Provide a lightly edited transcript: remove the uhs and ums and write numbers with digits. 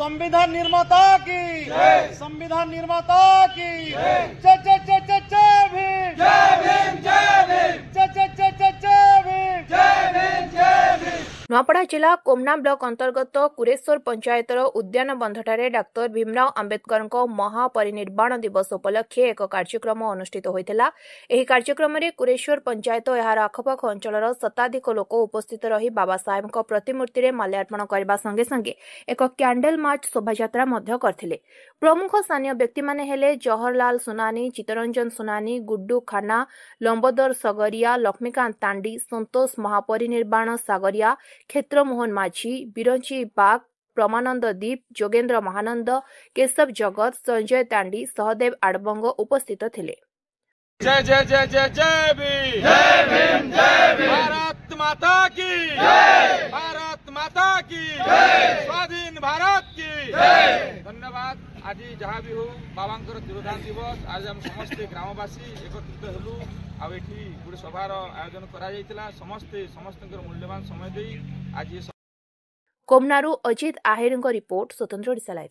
संविधान निर्माता की संविधान निर्माता की जय जय जय जय जय भीम जय भीम जय भीम जय जय जय जय जय भीम जय भीम जय भीम। नुआपड़ा जिला कोमना ब्लॉक अंतर्गत कुरेश्वर पंचायतर उद्यान बंधठारे डाक्तर भीमराव अंबेडकर महापरिनिर्वाण दिवस उपलक्षे एक कार्यक्रम अनुष्ठित होइथिला। एही कार्यक्रम रे कुरेश्वर पंचायत एहार आखपाख अंचलर शताधिक लोक उपस्थित रही बाबा साहेब प्रतिमूर्ति रे माल्यार्पण करबा संगे संगे एक कैंडल मार्च शोभायात्रा मध्य करथिले। प्रमुख स्थानीय व्यक्ति माने हेले जवाहरलाल सुनानी, चित्तरंजन सुनानी, गुड्डू खाना, लंबोदर सगरिया, लक्ष्मीकांत तांडी, संतोष महापरिनिर्वाण सागरिया, क्षेत्र मोहन माझी, बिरंची बाग, प्रमानंद दीप, जोगेंद्र महानंद, केशव जगत, संजय तांडी, सहदेव आडबंग उपस्थित थिले। जय जय जय जय जय भीम जय भीम जय भीम। भारत माता की जय भारत माता की जय स्वाधीन भारत की जय। धन्यवाद। आज जहाँ भी हो बाबांकर तिरोधान दिवस आज हम समस्ते ग्रामवासी एकत्रित हेलु आउ एठी गोटे सभार आयोजन करा जायतिला। समस्ते समस्तंकर मूल्यवान समय देई आज कोमनारू अजित आहेरଙ୍କ रिपोर्ट स्वतंत्र ओडिशा लाइव।